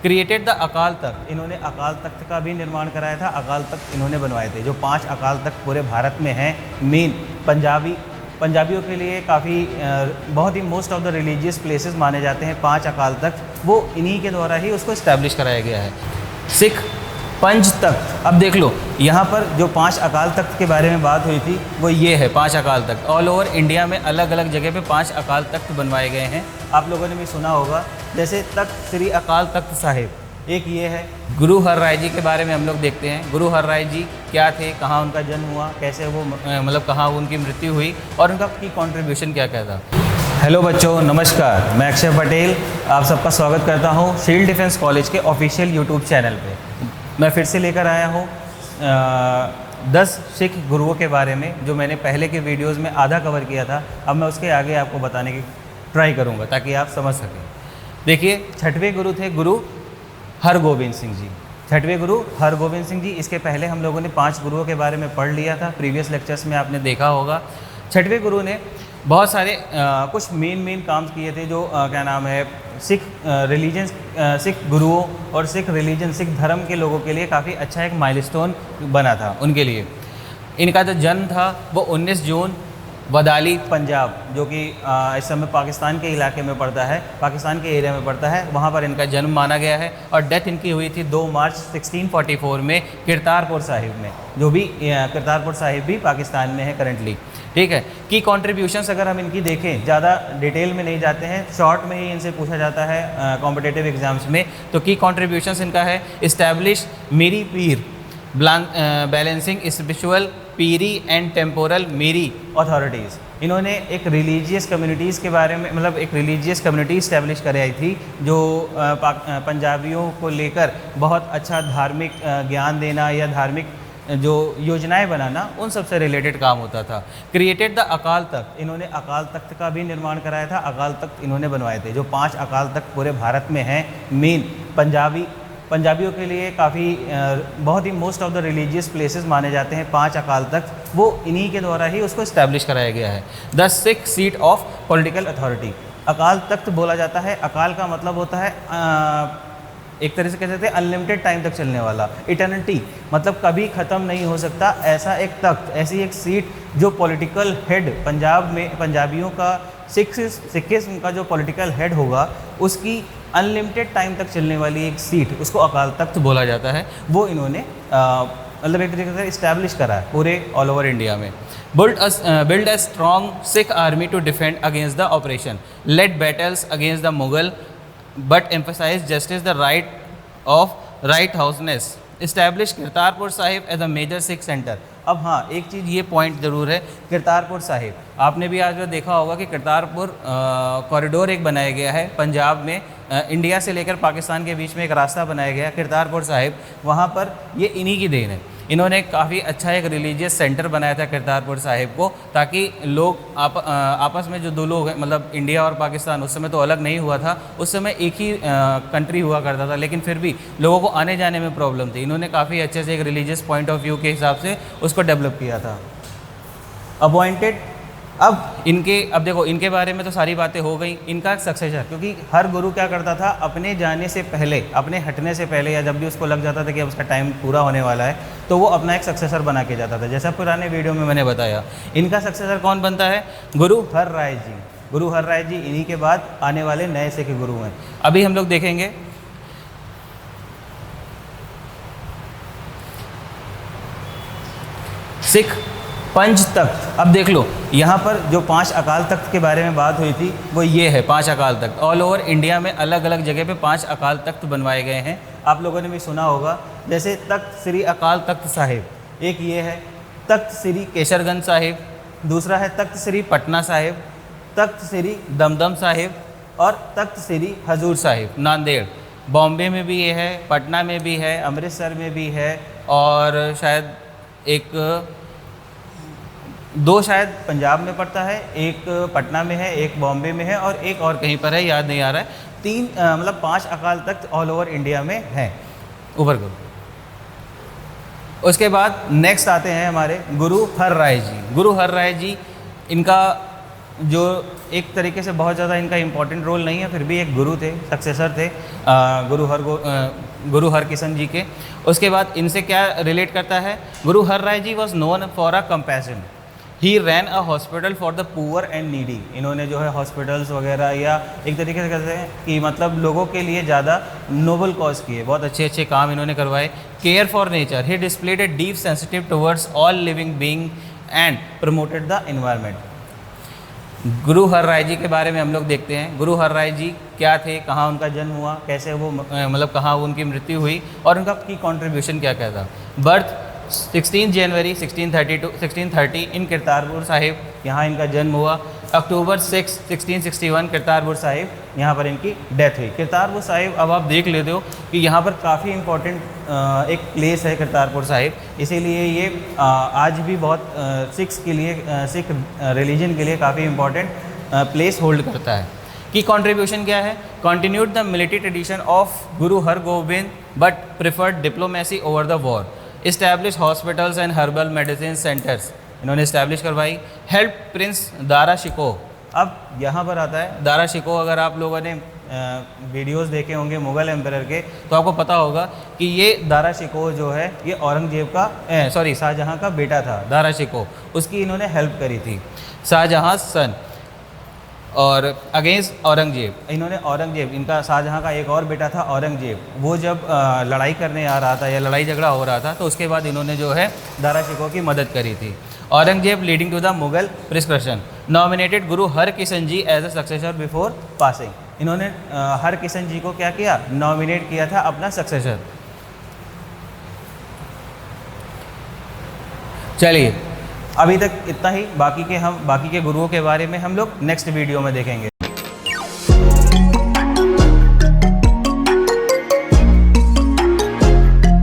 Created the Akal Takht, इन्होंने अकाल तख्त का भी निर्माण कराया था। अकाल तख्त इन्होंने बनवाए थे। जो 5 अकाल तख्त पूरे भारत में हैं, मेन पंजाबियों के लिए काफ़ी बहुत ही most of the religious places माने जाते हैं 5 अकाल तख्त, वो इन्हीं के द्वारा ही उसको इस्टेब्लिश कराया गया है। सिख पंच तख्त, अब देख लो यहाँ पर जो 5 अकाल तख्त के बारे में बात हुई थी वो ये है 5 Akal Takht. All over India में अलग अलग जगह पे 5 अकाल तख्त बनवाए गए हैं। आप लोगों ने भी सुना होगा, जैसे तख्त श्री अकाल तख्त साहिब, एक ये है। गुरु हर राय जी के बारे में हम लोग देखते हैं। गुरु हर राय जी क्या थे, कहाँ उनका जन्म हुआ, कैसे वो मतलब कहाँ उनकी मृत्यु हुई और उनका की कॉन्ट्रीब्यूशन क्या क्या था। हेलो बच्चों, नमस्कार। मैं अक्षय पटेल आप सबका स्वागत करता हूँ शील्ड डिफेंस कॉलेज के ऑफिशियल यूट्यूब चैनल पे। मैं फिर से लेकर आया हूँ 10 सिख गुरुओं के बारे में, जो मैंने पहले के वीडियोज़ में आधा कवर किया था। अब मैं उसके आगे आपको बताने की ट्राई करूँगा ताकि आप समझ सकें। देखिए, 6वें गुरु थे गुरु हरगोविंद सिंह जी। 6वें गुरु हरगोविंद सिंह जी। इसके पहले हम लोगों ने 5 गुरुओं के बारे में पढ़ लिया था, प्रीवियस लेक्चर्स में आपने देखा होगा। 6वें गुरु ने बहुत सारे कुछ मेन काम किए थे, जो क्या नाम है, सिख रिलीजन, सिख गुरुओं और सिख रिलीजन, सिख धर्म के लोगों के लिए काफ़ी अच्छा एक माइलस्टोन बना था उनके लिए। इनका जो जन्म था वो 19 जून वदाली पंजाब, जो कि इस समय पाकिस्तान के इलाके में पड़ता है, पाकिस्तान के एरिया में पड़ता है, वहाँ पर इनका जन्म माना गया है। और डेथ इनकी हुई थी 2 मार्च 1644 में करतारपुर साहिब में, जो भी करतारपुर साहिब भी पाकिस्तान में है करंटली। ठीक है। की कॉन्ट्रीब्यूशंस अगर हम इनकी देखें, ज़्यादा डिटेल में नहीं जाते हैं, शॉर्ट में ही इनसे पूछा जाता है कॉम्पिटिटिव एग्जाम्स में। तो की कॉन्ट्रीब्यूशंस इनका है, establish Miri Piri balancing spiritual Piri and temporal Miri authorities. इन्होंने एक रिलीजियस कम्युनिटीज़ के बारे में, मतलब एक रिलीजियस कम्युनिटी इस्टेब्लिश कराई थी, जो पंजाबियों को लेकर बहुत अच्छा धार्मिक ज्ञान देना या धार्मिक जो योजनाएं बनाना, उन सब से रिलेटेड काम होता था। क्रिएटेड द अकाल तख्त, इन्होंने अकाल तख्त का भी निर्माण कराया था। अकाल तख्त इन्होंने बनवाए थे। जो 5 अकाल तख्त पूरे भारत में हैं, मेन पंजाबियों के लिए काफ़ी बहुत ही most of the religious places माने जाते हैं 5 अकाल तख्त, वो इन्हीं के द्वारा ही उसको इस्टेब्लिश कराया गया है। The Sikh seat of political authority, Akal Takht बोला जाता है। अकाल का मतलब होता है एक तरह से कह सकते हैं अनलिमिटेड टाइम तक चलने वाला, इटर्निटी, मतलब कभी ख़त्म नहीं हो सकता ऐसा एक तख्त, ऐसी एक सीट जो पॉलिटिकल हेड पंजाब में, पंजाबियों का सिखिज्म का जो पॉलिटिकल हेड होगा, उसकी अनलिमिटेड टाइम तक चलने वाली एक सीट, उसको अकाल तख्त बोला जाता है। वो इन्होंने मतलब एक तरीके से इस्टेब्लिश करा है पूरे ऑल ओवर इंडिया में। Build a strong Sikh army to defend against the operation, led battles against the Mughal but emphasise justice the right of righteousness, establish Kartarpur Sahib as a major Sikh centre. अब हाँ, एक चीज़ ये पॉइंट ज़रूर है, करतारपुर साहिब आपने भी आज देखा होगा कि करतारपुर कॉरिडोर एक बनाया गया है पंजाब में, इंडिया से लेकर पाकिस्तान के बीच में एक रास्ता बनाया गया है करतारपुर साहिब। वहाँ पर ये इन्हीं की देन है। इन्होंने काफ़ी अच्छा एक रिलीजियस सेंटर बनाया था करतारपुर साहिब को, ताकि लोग आपस में जो 2 लोग हैं, मतलब इंडिया और पाकिस्तान उस समय तो अलग नहीं हुआ था, उस समय एक ही कंट्री हुआ करता था, लेकिन फिर भी लोगों को आने जाने में प्रॉब्लम थी। इन्होंने काफ़ी अच्छे से एक रिलीजियस पॉइंट ऑफ व्यू के हिसाब से उसको डेवलप किया था। अपॉइंटेड, अब देखो, इनके बारे में तो सारी बातें हो गई। इनका सक्सेसर, क्योंकि हर गुरु क्या करता था, अपने जाने से पहले, अपने हटने से पहले, या जब भी उसको लग जाता था कि अब उसका टाइम पूरा होने वाला है, तो वो अपना एक सक्सेसर बना के जाता था। जैसा पुराने वीडियो में मैंने बताया, इनका सक्सेसर कौन बनता है, गुरु हर राय जी। गुरु हर राय जी इन्हीं के बाद आने वाले नए सिख गुरु हैं। अभी हम लोग देखेंगे सिख पंच तख्त। अब देख लो, यहाँ पर जो 5 अकाल तख्त के बारे में बात हुई थी वो ये है 5 Akal Takht. All over India में अलग अलग जगह पे 5 अकाल तख्त बनवाए गए हैं। आप लोगों ने भी सुना होगा, जैसे तख्त श्री अकाल तख्त साहिब, एक ये है। तख्त श्री केसरगंज साहिब, दूसरा है तख्त श्री पटना साहिब, तख्त श्री दमदम साहिब और तख्त श्री हजूर साहिब नांदेड़। बॉम्बे में भी ये है, पटना में भी है, अमृतसर में भी है, और शायद एक 2 शायद पंजाब में पड़ता है, एक पटना में है, एक बॉम्बे में है और एक और कहीं पर है, याद नहीं आ रहा है। 3 मतलब 5 Akal Takht all over India में हैं। ऊपर को उसके बाद नेक्स्ट आते हैं हमारे गुरु हर राय जी। गुरु हर राय जी, इनका जो एक तरीके से बहुत ज़्यादा इनका इम्पोर्टेंट रोल नहीं है, फिर भी एक गुरु थे, सक्सेसर थे गुरु हरकिशन जी के। उसके बाद इनसे क्या रिलेट करता है, Guru Har Rai ji was known for a compassion, he ran a hospital for the poor and needy. इन्होंने जो है हॉस्पिटल्स वगैरह या एक तरीके से कहते हैं कि मतलब लोगों के लिए ज़्यादा नोबल कॉज किए, बहुत अच्छे अच्छे काम इन्होंने करवाए। Care for nature, he displayed a deep sensitive towards all living being and promoted the environment. गुरु हर राय जी के बारे में हम लोग देखते हैं। गुरु हर राय जी क्या थे, कहाँ उनका जन्म हुआ, कैसे वो मतलब कहाँ उनकी मृत्यु हुई और उनका की कंट्रीब्यूशन क्या क्या था। बर्थ 16 जनवरी 1630 इन करतारपुर साहिब, यहाँ इनका जन्म हुआ। अक्टूबर 6 1661 करतारपुर साहिब, यहाँ पर इनकी डेथ हुई। करतारपुर साहिब अब आप देख लेते हो कि यहाँ पर काफ़ी इम्पोर्टेंट एक प्लेस है करतारपुर साहिब, इसीलिए ये आज भी बहुत सिख्स के लिए, सिख रिलीजन के लिए काफ़ी इम्पोर्टेंट प्लेस होल्ड करता है। की कंट्रीब्यूशन क्या है, continued the military tradition of Guru Hargobind but preferred diplomacy over the war, establish hospitals and herbal medicine centres, इन्होंने इस्टेब्लिश करवाई। हेल्प प्रिंस दारा शिकोह, अब यहाँ पर आता है दारा शिकोह। अगर आप लोगों ने वीडियोस देखे होंगे मुग़ल एम्परर के तो आपको पता होगा कि ये दारा शिकोह जो है ये औरंगजेब का शाहजहाँ का बेटा था। दारा शिकोह, उसकी इन्होंने हेल्प करी थी, शाहजहाँ सन, और अगेंस्ट औरंगजेब। इन्होंने औरंगजेब, इनका शाहजहाँ का एक और बेटा था औरंगजेब, वो जब लड़ाई करने आ रहा था या लड़ाई झगड़ा हो रहा था तो उसके बाद इन्होंने जो है दारा शिकोह की मदद करी थी। Aurangzeb leading to the Mughal prescription, nominated Guru Harkishan ji as a successor before passing, इन्होंने हरकिशन जी को क्या किया, नॉमिनेट किया था अपना सक्सेसर। चलिए अभी तक इतना ही, बाकी के गुरुओं के बारे में हम लोग नेक्स्ट वीडियो में देखेंगे।